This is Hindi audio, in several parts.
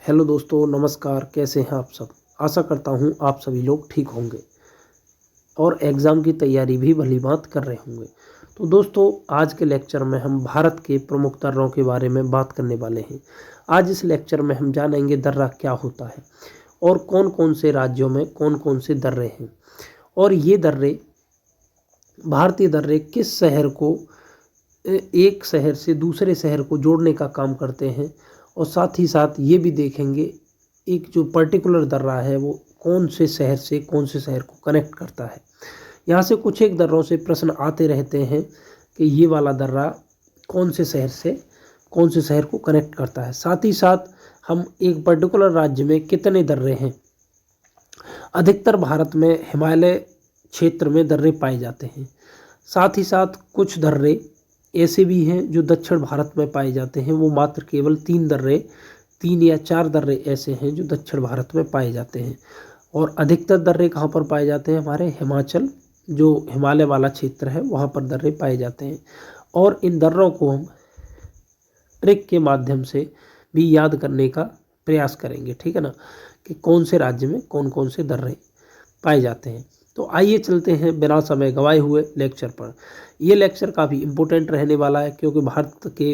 हेलो दोस्तों, नमस्कार। कैसे हैं आप सब? आशा करता हूं आप सभी लोग ठीक होंगे और एग्ज़ाम की तैयारी भी भली भांति कर रहे होंगे। तो दोस्तों, आज के लेक्चर में हम भारत के प्रमुख दर्रों के बारे में बात करने वाले हैं। आज इस लेक्चर में हम जानेंगे दर्रा क्या होता है और कौन कौन से राज्यों में कौन कौन से दर्रे हैं, और ये दर्रे, भारतीय दर्रे किस शहर को, एक शहर से दूसरे शहर को जोड़ने का काम करते हैं। और साथ ही साथ ये भी देखेंगे एक जो पर्टिकुलर दर्रा है वो कौन से शहर से कौन से शहर को कनेक्ट करता है। यहाँ से कुछ एक दर्रों से प्रश्न आते रहते हैं कि ये वाला दर्रा कौन से शहर से कौन से शहर को कनेक्ट करता है। साथ ही साथ हम एक पर्टिकुलर राज्य में कितने दर्रे हैं। अधिकतर भारत में हिमालय क्षेत्र में दर्रे पाए जाते हैं। साथ ही साथ कुछ दर्रे ऐसे भी हैं जो दक्षिण भारत में पाए जाते हैं। वो मात्र केवल 3 या 4 दर्रे ऐसे हैं जो दक्षिण भारत में पाए जाते हैं। और अधिकतर दर्रे कहाँ पर पाए जाते हैं? हमारे हिमाचल, जो हिमालय वाला क्षेत्र है, वहाँ पर दर्रे पाए जाते हैं। और इन दर्रों को हम ट्रिक के माध्यम से भी याद करने का प्रयास करेंगे, ठीक है ना, कि कौन से राज्य में कौन कौन से दर्रे पाए जाते हैं। तो आइए चलते हैं बिना समय गवाए हुए लेक्चर पर। ये लेक्चर काफ़ी इम्पोर्टेंट रहने वाला है क्योंकि भारत के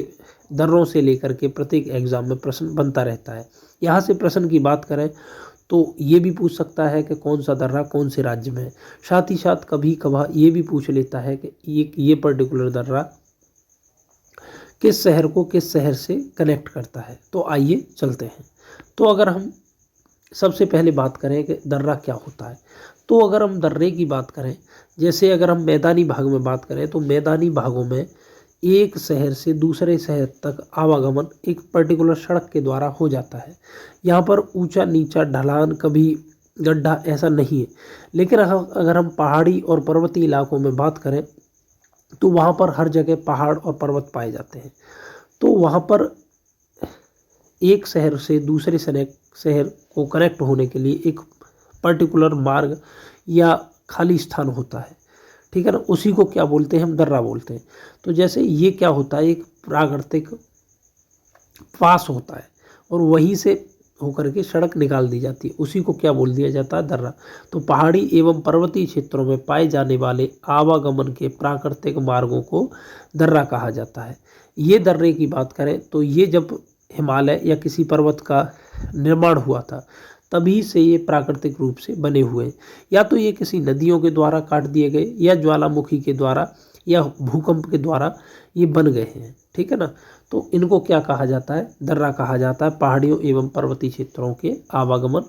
दर्रों से लेकर के प्रत्येक एग्जाम में प्रश्न बनता रहता है। यहाँ से प्रश्न की बात करें तो ये भी पूछ सकता है कि कौन सा दर्रा कौन से राज्य में है। साथ ही साथ कभी कभार ये भी पूछ लेता है कि ये पर्टिकुलर दर्रा किस शहर को किस शहर से कनेक्ट करता है। तो आइए चलते हैं। तो अगर हम सबसे पहले बात करें कि दर्रा क्या होता है, तो अगर हम दर्रे की बात करें, जैसे अगर हम मैदानी भाग में बात करें तो मैदानी भागों में एक शहर से दूसरे शहर तक आवागमन एक पर्टिकुलर सड़क के द्वारा हो जाता है। यहाँ पर ऊंचा नीचा ढलान कभी गड्ढा ऐसा नहीं है। लेकिन अगर हम पहाड़ी और पर्वतीय इलाकों में बात करें तो वहाँ पर हर जगह पहाड़ और पर्वत पाए जाते हैं। तो वहाँ पर एक शहर से दूसरे शहर को कनेक्ट होने के लिए एक पर्टिकुलर मार्ग या खाली स्थान होता है, ठीक है ना। उसी को क्या बोलते हैं? हम दर्रा बोलते हैं। तो जैसे ये क्या होता है, एक प्राकृतिक पास होता है और वहीं से होकर के सड़क निकाल दी जाती है, उसी को क्या बोल दिया जाता है? दर्रा। तो पहाड़ी एवं पर्वतीय क्षेत्रों में पाए जाने वाले आवागमन के प्राकृतिक मार्गों को दर्रा कहा जाता है। ये दर्रे की बात करें तो ये जब हिमालय या किसी पर्वत का निर्माण हुआ था तभी से ये प्राकृतिक रूप से बने हुए हैं। या तो ये किसी नदियों के द्वारा काट दिए गए या ज्वालामुखी के द्वारा या भूकंप के द्वारा ये बन गए हैं, ठीक है ना। तो इनको क्या कहा जाता है? दर्रा कहा जाता है। पहाड़ियों एवं पर्वतीय क्षेत्रों के आवागमन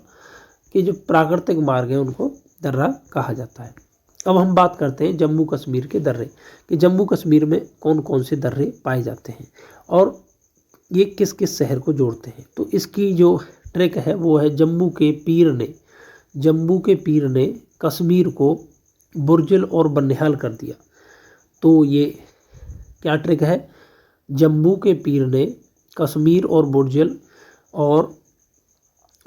के जो प्राकृतिक मार्ग हैं उनको दर्रा कहा जाता है। अब हम बात करते हैं जम्मू कश्मीर के दर्रे, कि जम्मू कश्मीर में कौन कौन से दर्रे पाए जाते हैं और ये किस किस शहर को जोड़ते हैं। तो इसकी जो ट्रिक है वो है जम्मू के पीर ने कश्मीर को बुर्जिल और बनिहाल कर दिया। तो ये क्या ट्रिक है? जम्मू के पीर ने कश्मीर और बुर्जिल और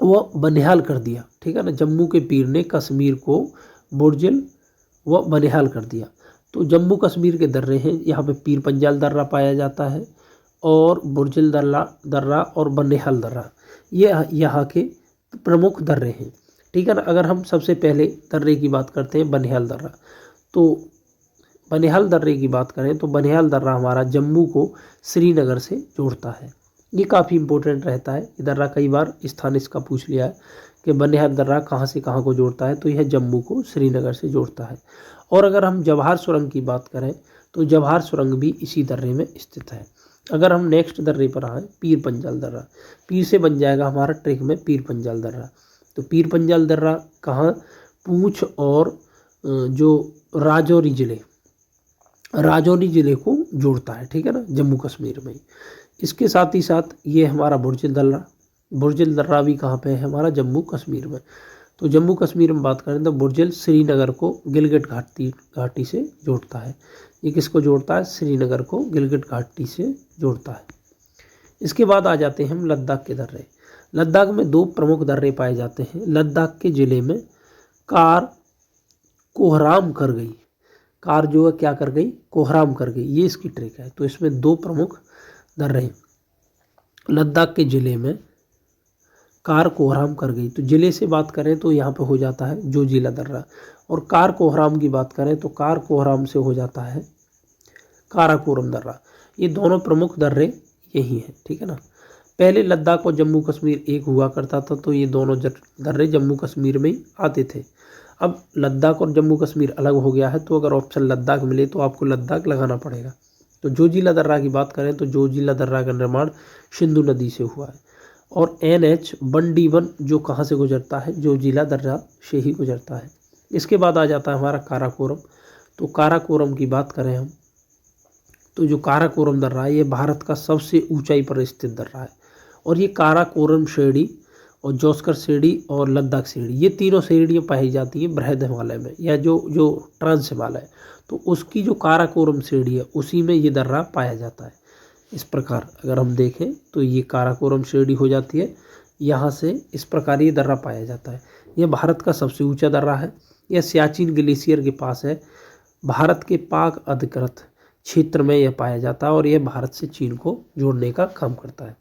वह बनिहाल कर दिया, ठीक है ना। जम्मू के पीर ने कश्मीर को बुर्जिल व बनिहाल कर दिया। तो जम्मू कश्मीर के दर्रे हैं, यहाँ पे पीर पंजाल दर्रा पाया जाता है और बुर्जिल दर्रा और बनिहाल दर्रा, ये यहाँ के प्रमुख दर्रे हैं, ठीक है ना। अगर हम सबसे पहले दर्रे की बात करते हैं बनिहाल दर्रा, तो बनिहाल दर्रे की बात करें तो बनिहाल दर्रा हमारा जम्मू को श्रीनगर से जोड़ता है। ये काफ़ी इंपॉर्टेंट रहता है। ये दर्रा कई बार स्थान इसका पूछ लिया है कि बनिहाल दर्रा कहाँ से कहाँ को जोड़ता है, तो यह जम्मू को श्रीनगर से जोड़ता है। और अगर हम जवाहर सुरंग की बात करें तो जवाहर सुरंग भी इसी दर्रे में स्थित है। अगर हम नेक्स्ट दर्रे पर आए, पीर पंजाल दर्रा, पीर से बन जाएगा हमारा ट्रिक में पीर पंजाल दर्रा। तो पीर पंजाल दर्रा कहाँ? पूंछ और जो राजौरी ज़िले को जोड़ता है, ठीक है ना, जम्मू कश्मीर में। इसके साथ ही साथ ये हमारा बुर्जिल दर्रा भी कहाँ पे है? हमारा जम्मू कश्मीर में। तो जम्मू कश्मीर में बात करें तो बुर्जिल श्रीनगर को गिलगित घाटी से जोड़ता है। ये किसको जोड़ता है? श्रीनगर को गिलगित घाटी से जोड़ता है। इसके बाद आ जाते हैं हम लद्दाख के दर्रे। लद्दाख में 2 प्रमुख दर्रे पाए जाते हैं। लद्दाख के ज़िले में कार कोहराम कर गई, कार जो है क्या कर गई? कोहराम कर गई, ये इसकी ट्रिक है। तो इसमें 2 प्रमुख दर्रे हैं। लद्दाख के ज़िले में कार कोहराम कर गई। तो जिले से बात करें तो यहाँ पे हो जाता है जोजिला दर्रा, और कार कोहराम की बात करें तो कार कोहराम से हो जाता है काराकोरम दर्रा। ये दोनों प्रमुख दर्रे यही हैं, ठीक है ना। पहले लद्दाख और जम्मू कश्मीर एक हुआ करता था, तो ये दोनों दर्रे जम्मू कश्मीर में ही आते थे। अब लद्दाख और जम्मू कश्मीर अलग हो गया है, तो अगर ऑप्शन लद्दाख मिले तो आपको लद्दाख लगाना पड़ेगा। तो जोजिला दर्रा की बात करें तो जोजिला दर्रा का निर्माण सिंधु नदी से हुआ है, और NH-1D1 जो कहाँ से गुजरता है, जोजिला दर्रा से ही गुजरता है। इसके बाद आ जाता है हमारा काराकोरम। तो काराकोरम की बात करें हम, तो जो काराकोरम दर्रा है ये भारत का सबसे ऊंचाई पर स्थित दर्रा है, और ये काराकोरम श्रेणी और जोस्कर श्रेणी और लद्दाख श्रेणी, ये तीनों श्रेणियाँ पाई जाती है बृहद हिमालय में, या जो ट्रांस हिमालय, तो उसकी जो काराकोरम श्रेणी है उसी में ये दर्रा पाया जाता है। इस प्रकार अगर हम देखें तो ये काराकोरम श्रेणी हो जाती है, यहाँ से इस प्रकार ये दर्रा पाया जाता है। यह भारत का सबसे ऊंचा दर्रा है। यह सियाचिन ग्लेशियर के पास है, भारत के पाक अधिकृत क्षेत्र में यह पाया जाता है, और यह भारत से चीन को जोड़ने का काम करता है।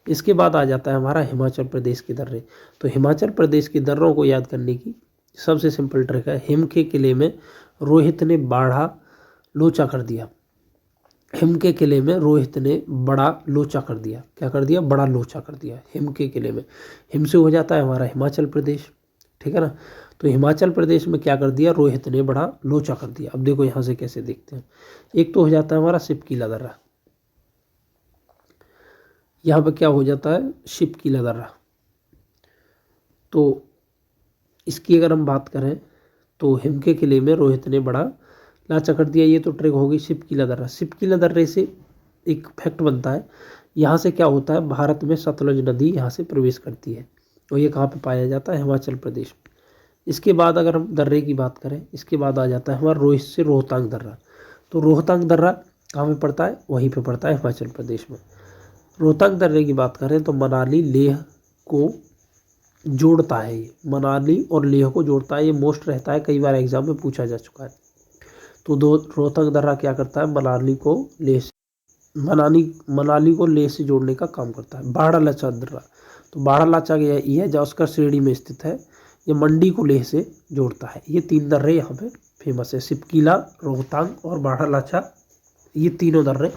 इसके बाद आ जाता है हमारा हिमाचल प्रदेश के दर्रे। तो हिमाचल प्रदेश के दर्रों को याद करने की सबसे सिंपल ट्रिक है, हिम के किले में रोहित ने बाढ़ा लोचा कर दिया। हिम के किले में रोहित ने बड़ा लोचा कर दिया। क्या कर दिया? बड़ा लोचा कर दिया हिम के किले में। हिम से हो जाता है हमारा हिमाचल प्रदेश, ठीक है ना। तो हिमाचल प्रदेश में क्या कर दिया? रोहित ने बड़ा लोचा कर दिया। अब देखो यहाँ से कैसे देखते हैं। एक तो हो जाता है हमारा शिपकीला दर्रा, यहाँ पे क्या हो जाता है? शिपकीला दर्रा। तो इसकी अगर हम बात करें तो हिम के किले में रोहित ने बड़ा लाचा कर दिया, ये तो ट्रिक हो गई शिपकीला दर्रा। शिपकीला दर्रे से एक फैक्ट बनता है, यहाँ से क्या होता है, भारत में सतलुज नदी यहाँ से प्रवेश करती है, और ये कहाँ पे पाया जाता है? हिमाचल प्रदेश। इसके बाद अगर हम दर्रे की बात करें, इसके बाद आ जाता है हमारा रोहित से रोहतांग दर्रा। तो रोहतांग दर्रा कहाँ पे पड़ता है? वहीं पे पड़ता है हिमाचल प्रदेश में। रोहतांग दर्रे की बात करें तो मनाली लेह को जोड़ता है, ये मनाली और लेह को जोड़ता है। ये मोस्ट रहता है, कई बार एग्जाम में पूछा जा चुका है। तो रोहतांग दर्रा क्या करता है? मनाली को लेह से जोड़ने का काम करता है। बाड़ा लाचा दर्रा, तो बाड़ा लाचा यह जॉस्कर श्रेणी में स्थित है, ये मंडी को लेह से जोड़ता है। ये तीन दर्रे यहाँ पे फेमस है, शिपकीला, रोहतांग और बाड़ा लाचा, ये तीनों दर्रे।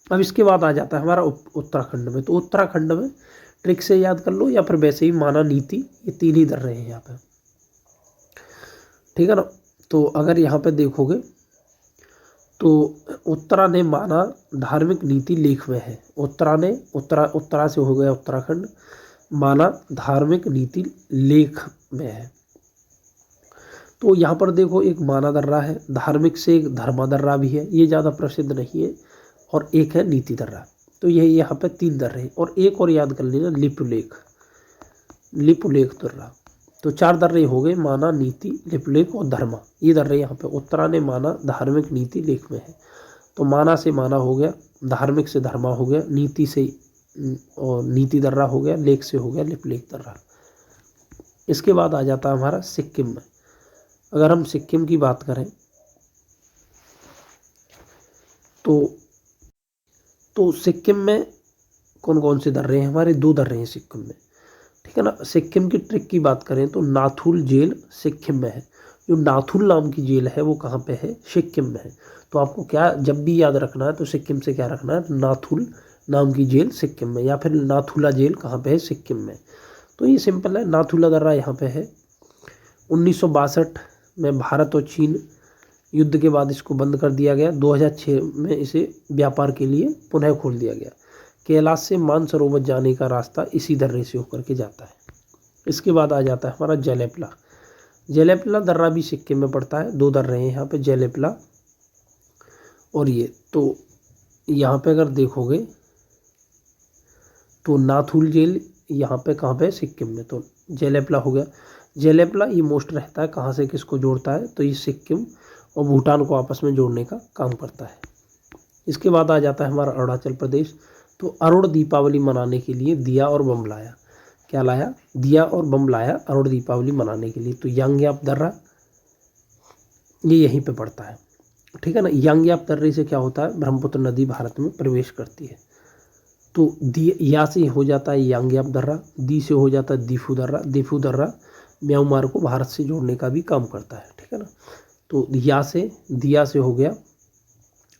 अब इसके बाद आ जाता है हमारा उत्तराखंड में। तो उत्तराखंड में ट्रिक से याद कर लो या फिर वैसे ही माना, नीति, ये तीन ही दर्रे हैं यहाँ पे, ठीक है ना। तो अगर यहाँ पे देखोगे तो उत्तरा ने माना धार्मिक नीति लेख में है। उत्तरा से हो गया उत्तराखंड, माना धार्मिक नीति लेख में है। तो यहाँ पर देखो एक माना दर्रा है, धार्मिक से एक धर्मा दर्रा भी है, ये ज़्यादा प्रसिद्ध नहीं है, और एक है नीति दर्रा। तो ये यहाँ पे तीन दर्रे हैं, और एक और याद कर लेना, लिपुलेख दर्रा। तो चार दर्रे हो गए, माना, नीति, लिपुलेख और धर्मा। ये दर्रे यहाँ पे उत्तरा ने माना धार्मिक नीति लेख में है। तो माना से माना हो गया, धार्मिक से धर्मा हो गया, नीति से और नीति दर्रा हो गया, लेख से हो गया लिपुलेख दर्रा। इसके बाद आ जाता है हमारा सिक्किम में। अगर हम सिक्किम की बात करें तो सिक्किम में कौन कौन से दर्रे हैं? हमारे दो दर्रे हैं सिक्किम में, ठीक है ना। सिक्किम की ट्रिक की बात करें तो नाथुल जेल सिक्किम में है। जो नाथुल नाम की जेल है वो कहाँ पे है? सिक्किम में है। तो आपको क्या जब भी याद रखना है तो सिक्किम से क्या रखना है? नाथुल नाम की जेल सिक्किम में, या फिर नाथुला जेल कहाँ पे है? सिक्किम में। तो ये सिंपल है, नाथुला दर्रा यहाँ पे है। 1962 में भारत और चीन युद्ध के बाद इसको बंद कर दिया गया। 2006 में इसे व्यापार के लिए पुनः खोल दिया गया। कैलाश से मानसरोवर जाने का रास्ता इसी दर्रे से होकर के जाता है। इसके बाद आ जाता है हमारा जलेपला दर्रा भी सिक्किम में पड़ता है। दो दर्रे हैं यहाँ पे, जलेपला और ये। तो यहाँ पे अगर देखोगे तो नाथुल जेल यहाँ पे कहाँ पे? सिक्किम में। तो जलेपला हो गया। जलेपला ये मोस्ट रहता है, कहाँ से किसको जोड़ता है? तो ये सिक्किम और भूटान को आपस में जोड़ने का काम करता है। इसके बाद आ जाता है हमारा अरुणाचल प्रदेश। तो अरुण दीपावली मनाने के लिए दिया और बम लाया। क्या लाया? दिया और बम लाया अरुण दीपावली मनाने के लिए। तो यांग्याप दर्रा ये यहीं पे पड़ता है, ठीक है ना। यांग्याप दर्रे से क्या होता है? ब्रह्मपुत्र नदी भारत में प्रवेश करती है। तो दी या से हो जाता है यांग्याप दर्रा, दी से हो जाता है दीफू दर्रा। दीफू दर्रा म्यांमार को भारत से जोड़ने का भी काम करता है, ठीक है ना। तो या से दिया से हो गया,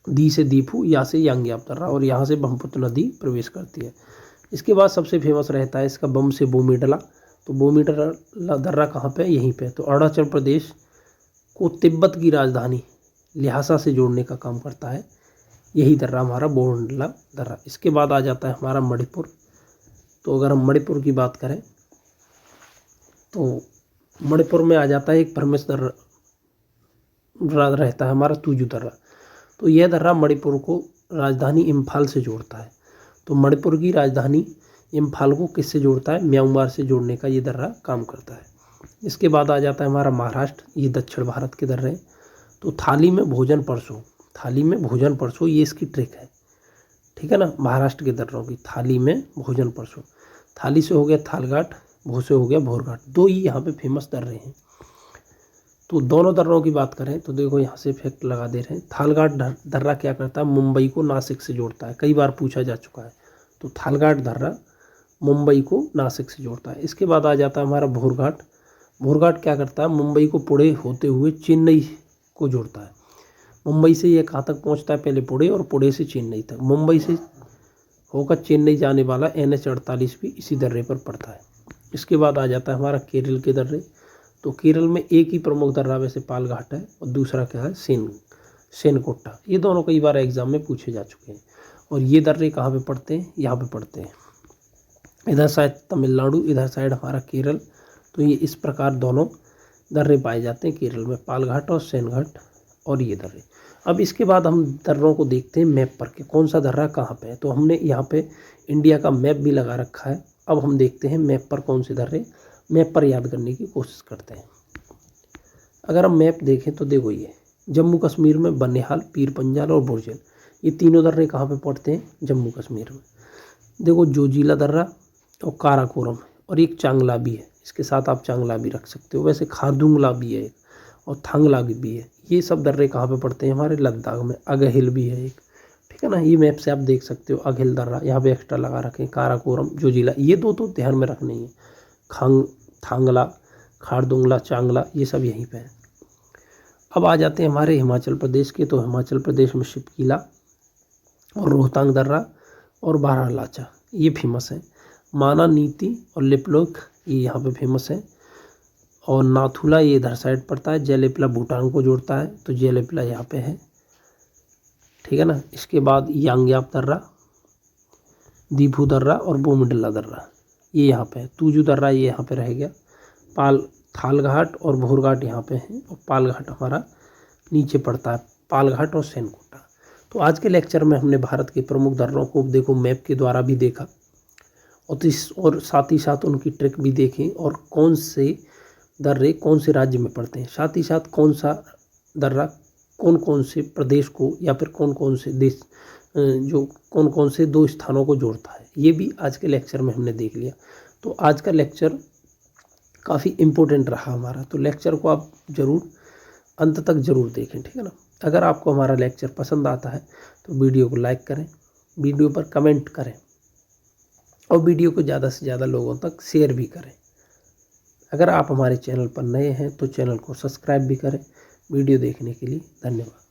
दी से दीफू, या से यांग्याप दर्रा, और यहाँ से ब्रह्मपुत्र नदी प्रवेश करती है। इसके बाद सबसे फेमस रहता है इसका बम से बोमीडला। तो बोमीडला दर्रा कहाँ पे है? यहीं पे। तो अरुणाचल प्रदेश को तिब्बत की राजधानी ल्हासा से जोड़ने का काम करता है यही दर्रा हमारा बोमीडला दर्रा। इसके बाद आ जाता है हमारा मणिपुर। तो अगर हम मणिपुर की बात करें तो मणिपुर में आ जाता है एक प्रमुख दर्रा रहता है हमारा तुजू दर्रा। तो यह दर्रा मणिपुर को राजधानी इम्फाल से जोड़ता है। तो मणिपुर की राजधानी इम्फाल को किससे जोड़ता है? म्यांमार से जोड़ने का ये दर्रा काम करता है। इसके बाद आ जाता है हमारा महाराष्ट्र। ये दक्षिण भारत के दर्रे हैं। तो थाली में भोजन परसों, थाली में भोजन परसों, ये इसकी ट्रिक है, ठीक है ना। महाराष्ट्र के दर्रों की थाली में भोजन परसों, थाली से हो गया थालघाट, भो से हो गया भोरघाट। दो ही यहाँ पे फेमस दर्रे हैं। तो दोनों दर्रों की बात करें तो देखो यहाँ से फैक्ट लगा दे रहे हैं। थालघाट दर्रा क्या करता है? मुंबई को नासिक से जोड़ता है, कई बार पूछा जा चुका है। तो थालघाट दर्रा मुंबई को नासिक से जोड़ता है। इसके बाद आ जाता है हमारा भोरघाट। भोरघाट क्या करता है? मुंबई को पुणे होते हुए चेन्नई को जोड़ता है। मुंबई से ये कहाँ तक पहुँचता है? पहले पुणे, और पुणे से चेन्नई तक। मुंबई से होकर चेन्नई जाने वाला NH 48 भी इसी दर्रे पर पड़ता है। इसके बाद आ जाता है हमारा केरल के दर्रे। तो केरल में एक ही प्रमुख दर्रा वैसे पालघाट है, और दूसरा क्या है? सेनकोट्टा। ये दोनों कई बार एग्जाम में पूछे जा चुके हैं। और ये दर्रे कहाँ पे पड़ते हैं? यहाँ पे पड़ते हैं, इधर साइड तमिलनाडु, इधर साइड हमारा केरल। तो ये इस प्रकार दोनों दर्रे पाए जाते हैं केरल में, पालघाट और सेनघाट, और ये दर्रे। अब इसके बाद हम दर्रों को देखते हैं मैप पर के कौन सा दर्रा कहाँ पे है। तो हमने यहाँ पे इंडिया का मैप भी लगा रखा है। अब हम देखते हैं मैप पर कौन से दर्रे, मैप पर याद करने की कोशिश करते हैं। अगर हम मैप देखें तो देखो ये जम्मू कश्मीर में बनिहाल, पीर पंजाल और बुरजल, ये तीनों दर्रे कहाँ पे पड़ते हैं? जम्मू कश्मीर में। देखो जोजिला दर्रा और काराकोरम, और एक चांगला भी है, इसके साथ आप चांगला भी रख सकते हो। वैसे खारदुंगला भी है एक, और थांगला भी है। ये सब दर्रे कहाँ पे पड़ते हैं? हमारे लद्दाख में। अगहिल भी है एक, ठीक है ना। ये मैप से आप देख सकते हो। अगहिल दर्रा यहाँ पे एक्स्ट्रा लगा रखें, काराकोरम, जोजिला, ये दो तो ध्यान में रखने ही है। थांगला, खारदुंगला, चांगला, ये सब यहीं पे है। अब आ जाते हैं हमारे हिमाचल प्रदेश के। तो हिमाचल प्रदेश में शिपकीला और रोहतांग दर्रा और बारालाचा ये फेमस है। माना, नीति और लिपलोक ये यहाँ पे फेमस है। और नाथुला ये इधर साइड पड़ता है। जेलेपला भूटान को जोड़ता है, तो जेलेपला यहाँ पे है, ठीक है ना। इसके बाद यांग्याप दर्रा, दीफू दर्रा और बोमीडला दर्रा ये यहाँ पे है। तुजू दर्रा ये यहाँ पे रह गया। थालघाट और भोरघाट यहाँ पे हैं, और पालघाट हमारा नीचे पड़ता है, पालघाट और सेनकोटा। तो आज के लेक्चर में हमने भारत के प्रमुख दर्रों को देखो मैप के द्वारा भी देखा, और साथ ही साथ उनकी ट्रिक भी देखें, और कौन से दर्रे कौन से राज्य में पड़ते हैं, साथ ही साथ कौन सा दर्रा कौन कौन से प्रदेश को या फिर कौन कौन से देश जो कौन कौन से दो स्थानों को जोड़ता है, ये भी आज के लेक्चर में हमने देख लिया। तो आज का लेक्चर काफ़ी इम्पोर्टेंट रहा हमारा। तो लेक्चर को आप ज़रूर अंत तक ज़रूर देखें, ठीक है ना। अगर आपको हमारा लेक्चर पसंद आता है तो वीडियो को लाइक करें, वीडियो पर कमेंट करें, और वीडियो को ज़्यादा से ज़्यादा लोगों तक शेयर भी करें। अगर आप हमारे चैनल पर नए हैं तो चैनल को सब्सक्राइब भी करें। वीडियो देखने के लिए धन्यवाद।